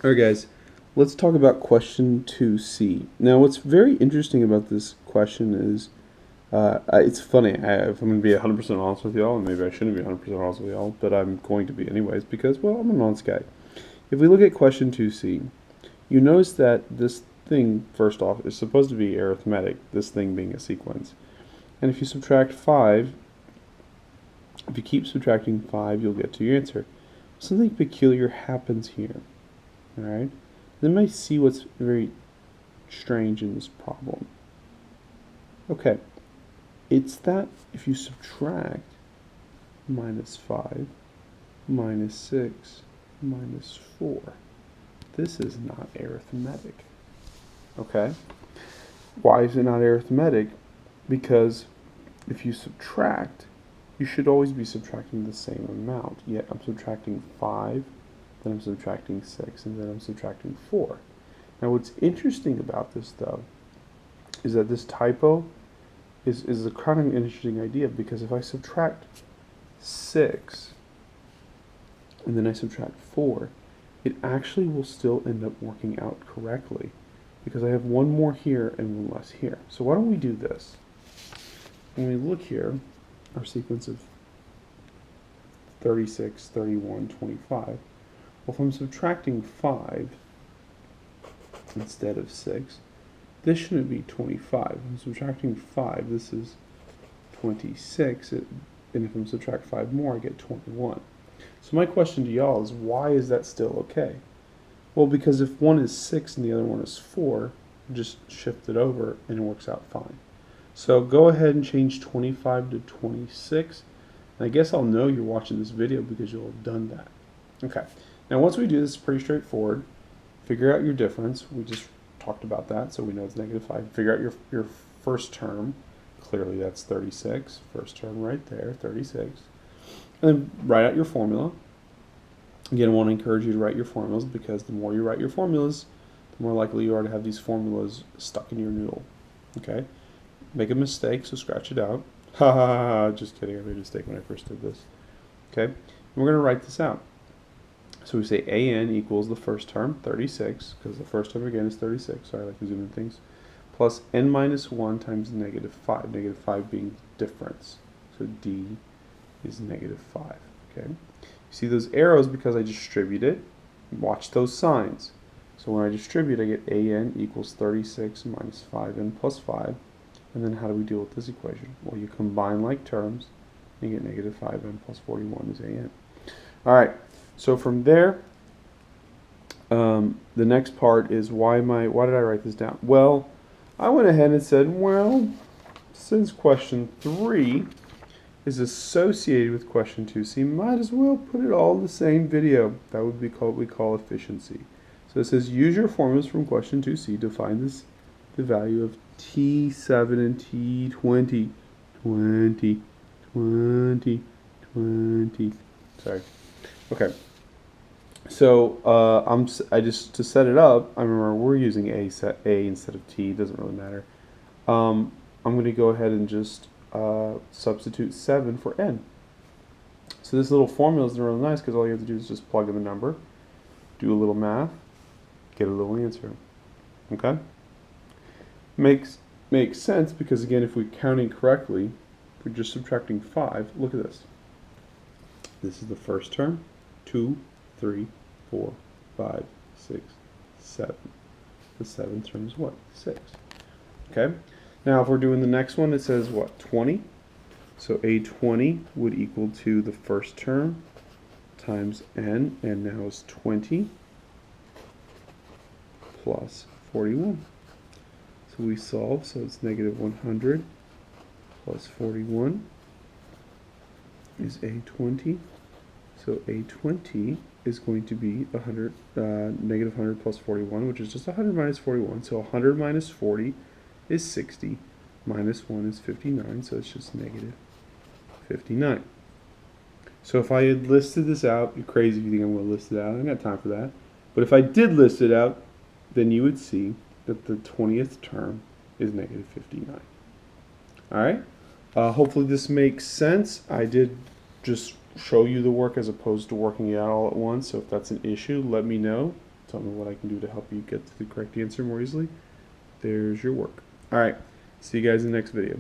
Alright guys, let's talk about question 2C. Now what's very interesting about this question is, it's funny, if I'm going to be 100% honest with y'all, and maybe I shouldn't be 100% honest with y'all, but I'm going to be anyways because, well, I'm an honest guy. If we look at question 2C, you notice that this thing, first off, is supposed to be arithmetic, this thing being a sequence. And if you subtract 5, if you keep subtracting 5, you'll get to your answer. Something peculiar happens here. Alright? Then I see what's very strange in this problem. Okay. It's that if you subtract minus 5, minus 6, minus 4, this is not arithmetic. Okay? Why is it not arithmetic? Because if you subtract, you should always be subtracting the same amount. Yet I'm subtracting 5, then I'm subtracting 6, and then I'm subtracting 4. Now what's interesting about this, though, is that this typo is a kind of interesting idea, because if I subtract 6 and then I subtract 4, it actually will still end up working out correctly, because I have one more here and one less here. So why don't we do this? When we look here, our sequence of 36, 31, 25, well, if I'm subtracting 5 instead of 6, this shouldn't be 25. If I'm subtracting 5, this is 26, and if I'm subtract 5 more, I get 21. So my question to y'all is, why is that still okay? Well, because if one is 6 and the other one is 4, just shift it over and it works out fine. So go ahead and change 25 to 26. And I guess I'll know you're watching this video because you'll have done that. Okay. Now once we do this, it's pretty straightforward. Figure out your difference. We just talked about that, so we know it's negative 5. Figure out your first term. Clearly that's 36. First term right there, 36. And then write out your formula. Again, I want to encourage you to write your formulas, because the more you write your formulas, the more likely you are to have these formulas stuck in your noodle. Okay? Make a mistake, so scratch it out. Ha ha ha, just kidding, I made a mistake when I first did this. Okay? And we're going to write this out. So we say an equals the first term, 36, because the first term again is 36, sorry, I like to zoom in things, plus n minus 1 times negative 5, negative 5 being difference. So d is negative 5. Okay? You see those arrows because I distribute it. Watch those signs. So when I distribute, I get an equals 36 minus 5n plus 5. And then how do we deal with this equation? Well, you combine like terms, and you get negative 5n plus 41 is an. All right. So from there, the next part is why did I write this down? Well, I went ahead and said, well, since question 3 is associated with question 2C, might as well put it all in the same video. That would be what we call efficiency. So it says use your formulas from question 2C to find the value of T7 and T20. 20. Sorry. Okay. So to set it up, I remember we're using A instead of T. It doesn't really matter. I'm going to go ahead and just substitute 7 for n. So this little formula is really nice, because all you have to do is just plug in the number, do a little math, get a little answer. Okay? Makes sense, because again, if we're counting correctly, if we're just subtracting 5, look at this. This is the first term, 2, 3, 4, 5, 6, 7. The seventh term is what? 6. Okay? Now if we're doing the next one, it says what? 20. So A20 would equal to the first term times n, and now is 20 plus 41. So we solve, so it's negative 100 plus 41 is A20. So A20 is going to be negative 100 plus 41, which is just 100 minus 41. So 100 minus 40 is 60, minus 1 is 59, so it's just negative 59. So if I had listed this out, you're crazy if you think I'm going to list it out. I don't got time for that. But if I did list it out, then you would see that the 20th term is negative 59. Alright? Hopefully this makes sense. I did just show you the work as opposed to working it out all at once. So if that's an issue, let me know. tell me what I can do to help you get to the correct answer more easily, there's your work. Alright, see you guys in the next video.